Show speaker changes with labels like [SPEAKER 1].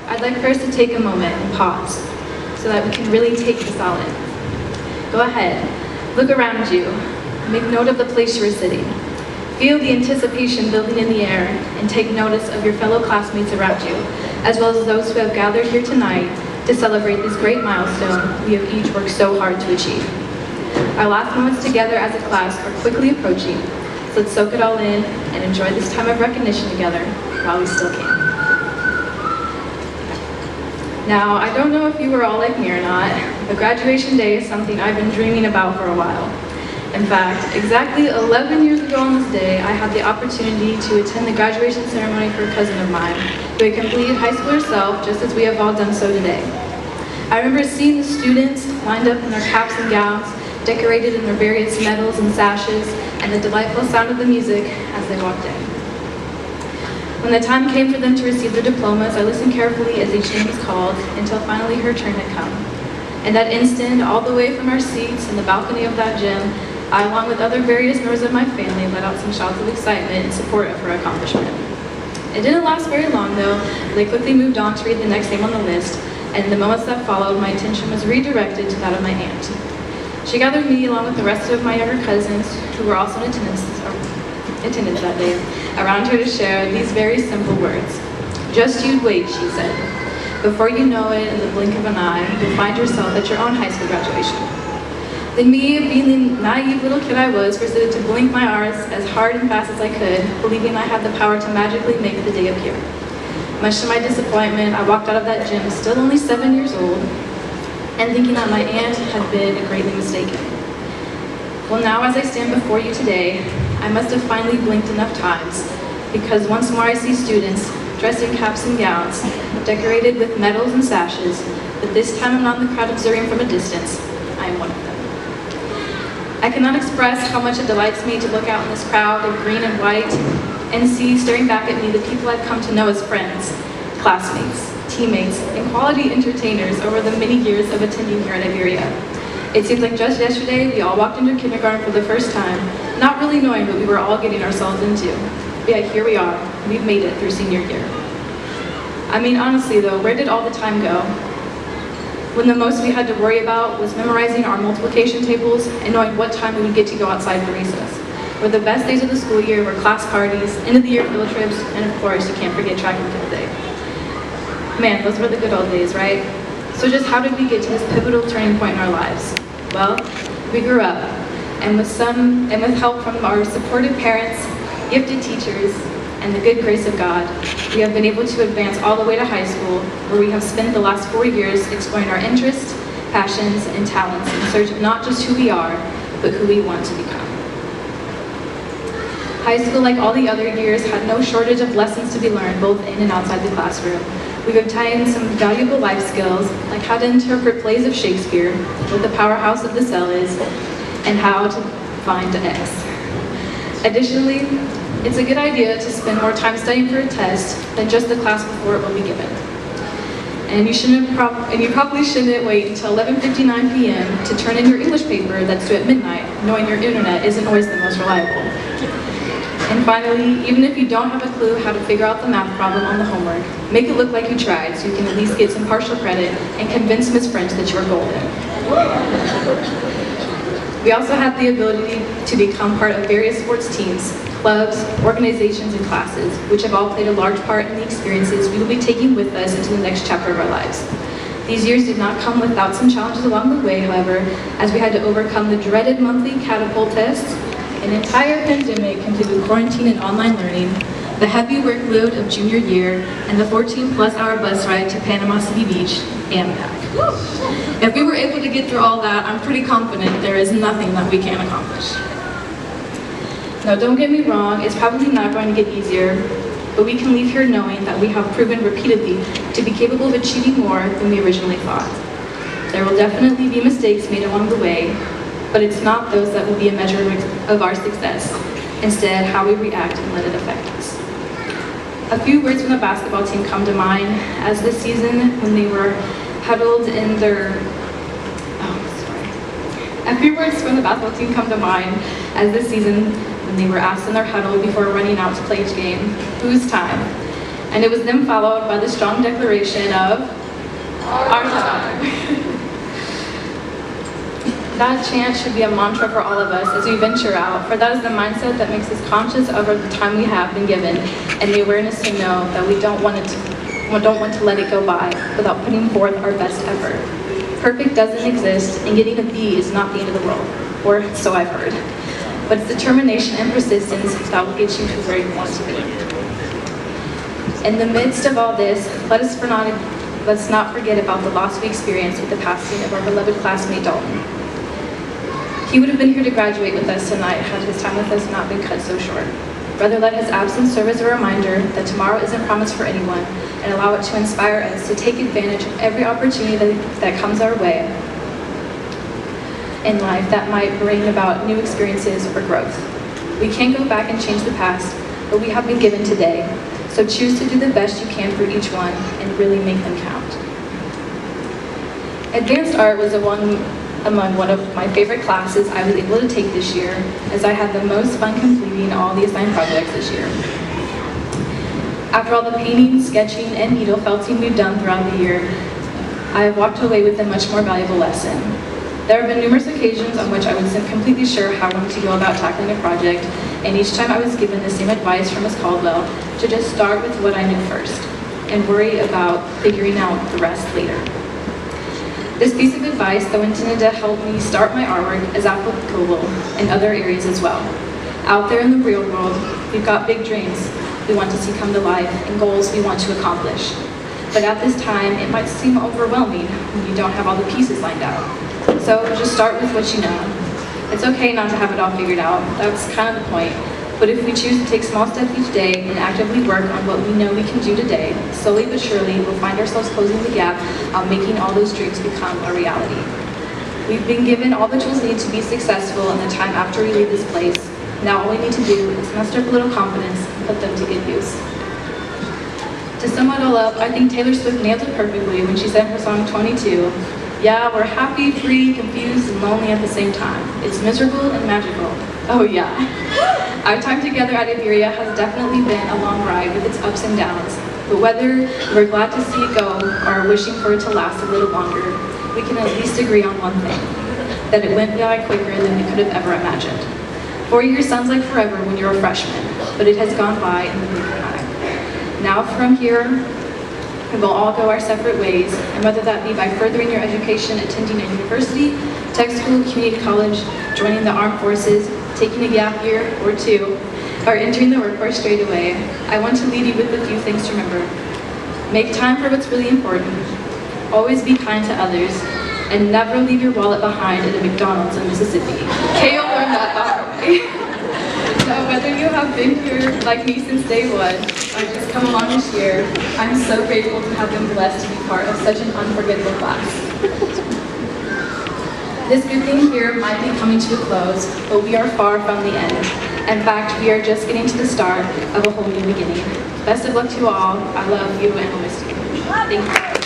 [SPEAKER 1] I'd like for us to take a moment and pause so that we can really take this all in. Go ahead, look around you, make note of the place you are sitting. Feel the anticipation building in the air and take notice of your fellow classmates around you, as well as those who have gathered here tonight to celebrate this great milestone we have each worked so hard to achieve. Our last moments together as a class are quickly approaching, so let's soak it all in and enjoy this time of recognition together while we still can. Now, I don't know if you were all like me or not, but graduation day is something I've been dreaming about for a while. In fact, exactly 11 years ago on this day, I had the opportunity to attend the graduation ceremony for a cousin of mine, who had completed high school herself, just as we have all done so today. I remember seeing the students lined up in their caps and gowns, decorated in their various medals and sashes, and the delightful sound of the music as they walked in. When the time came for them to receive their diplomas, I listened carefully as each name was called until finally her turn had come. In that instant, all the way from our seats in the balcony of that gym, I, along with other various members of my family, let out some shouts of excitement in support of her accomplishment. It didn't last very long though. They quickly moved on to read the next name on the list, and in the moments that followed, my attention was redirected to that of my aunt. She gathered me along with the rest of my younger cousins, who were also in attendance that day, around her to share these very simple words. "Just you wait," she said. "Before you know it, in the blink of an eye, you'll find yourself at your own high school graduation." Then me, being the naive little kid I was, proceeded to blink my eyes as hard and fast as I could, believing I had the power to magically make the day appear. Much to my disappointment, I walked out of that gym still only 7 years old, and thinking that my aunt had been greatly mistaken. Well, now as I stand before you today, I must have finally blinked enough times, because once more I see students dressed in caps and gowns, decorated with medals and sashes, but this time I'm not in the crowd observing from a distance. I am one of them. I cannot express how much it delights me to look out in this crowd of green and white and see staring back at me the people I've come to know as friends, classmates, teammates, and quality entertainers over the many years of attending here at Iberia. It seems like just yesterday we all walked into kindergarten for the first time, not really knowing what we were all getting ourselves into. But yet here we are, we've made it through senior year. I mean, honestly though, where did all the time go? When the most we had to worry about was memorizing our multiplication tables and knowing what time we would get to go outside for recess. Where the best days of the school year were class parties, end of the year field trips, and of course, you can't forget track and field day. Man, those were the good old days, right? So just how did we get to this pivotal turning point in our lives? Well, we grew up, and with help from our supportive parents, gifted teachers, and the good grace of God, we have been able to advance all the way to high school, where we have spent the last 4 years exploring our interests, passions, and talents in search of not just who we are, but who we want to become. High school, like all the other years, had no shortage of lessons to be learned both in and outside the classroom. We've obtained some valuable life skills, like how to interpret plays of Shakespeare, what the powerhouse of the cell is, and how to find X. Additionally, it's a good idea to spend more time studying for a test than just the class before it will be given. And you probably shouldn't wait until 11:59 p.m. to turn in your English paper that's due at midnight, knowing your internet isn't always the most reliable. And finally, even if you don't have a clue how to figure out the math problem on the homework, make it look like you tried so you can at least get some partial credit and convince Ms. French that you are golden. We also have the ability to become part of various sports teams, clubs, organizations, and classes, which have all played a large part in the experiences we will be taking with us into the next chapter of our lives. These years did not come without some challenges along the way, however, as we had to overcome the dreaded monthly catapult tests, an entire pandemic complete with quarantine and online learning, the heavy workload of junior year, and the 14-plus-hour bus ride to Panama City Beach and back. If we were able to get through all that, I'm pretty confident there is nothing that we can't accomplish. Now, don't get me wrong, it's probably not going to get easier, but we can leave here knowing that we have proven repeatedly to be capable of achieving more than we originally thought. There will definitely be mistakes made along the way, but it's not those that will be a measure of our success. Instead, how we react and let it affect us. A few words from the basketball team come to mind as this season when they were huddled in their, A few words from the basketball team come to mind as this season when they were asked in their huddle before running out to play each game, whose time? And it was then followed by the strong declaration of our time. That chant should be a mantra for all of us as we venture out, for that is the mindset that makes us conscious of the time we have been given, and the awareness to know that we don't want to let it go by without putting forth our best effort. Perfect doesn't exist, and getting a B is not the end of the world, or so I've heard. But it's determination and persistence that will get you to where you want to be. In the midst of all this, let's not forget about the loss we experienced with the passing of our beloved classmate Dalton. He would have been here to graduate with us tonight had his time with us not been cut so short. Rather, let his absence serve as a reminder that tomorrow isn't promised for anyone, and allow it to inspire us to take advantage of every opportunity that comes our way in life that might bring about new experiences or growth. We can't go back and change the past, but we have been given today, so choose to do the best you can for each one and really make them count. Advanced Art was among one of my favorite classes I was able to take this year, as I had the most fun completing all the assigned projects this year. After all the painting, sketching, and needle felting we've done throughout the year, I have walked away with a much more valuable lesson. There have been numerous occasions on which I wasn't completely sure how I wanted to go about tackling a project, and each time I was given the same advice from Ms. Caldwell to just start with what I knew first, and worry about figuring out the rest later. This piece of advice, though intended to help me start my artwork, is applicable in other areas as well. Out there in the real world, we've got big dreams we want to see come to life and goals we want to accomplish. But at this time, it might seem overwhelming when you don't have all the pieces lined out. So just start with what you know. It's okay not to have it all figured out, that's kind of the point. But if we choose to take small steps each day and actively work on what we know we can do today, slowly but surely we'll find ourselves closing the gap on making all those dreams become a reality. We've been given all the tools needed to be successful in the time after we leave this place. Now all we need to do is muster up a little confidence and put them to good use. To sum it all up, I think Taylor Swift nailed it perfectly when she sang her song 22. Yeah, we're happy, free, confused, and lonely at the same time. It's miserable and magical. Oh yeah. Our time together at Iberia has definitely been a long ride with its ups and downs. But whether we're glad to see it go or wishing for it to last a little longer, we can at least agree on one thing, that it went by quicker than we could have ever imagined. 4 years sounds like forever when you're a freshman, but it has gone by in the blink of an eye. Now from here, we will all go our separate ways, and whether that be by furthering your education, attending a university, tech school, community college, joining the armed forces, taking a gap year or two, or entering the workforce straight away, I want to leave you with a few things to remember. Make time for what's really important. Always be kind to others, and never leave your wallet behind at a McDonald's in Mississippi. Kale learned that the hard way. So whether you have been here like me since day one, or just come along this year, I'm so grateful to have been blessed to be part of such an unforgettable class. This good thing here might be coming to a close, but we are far from the end. In fact, we are just getting to the start of a whole new beginning. Best of luck to you all. I love you and will miss you. Thank you.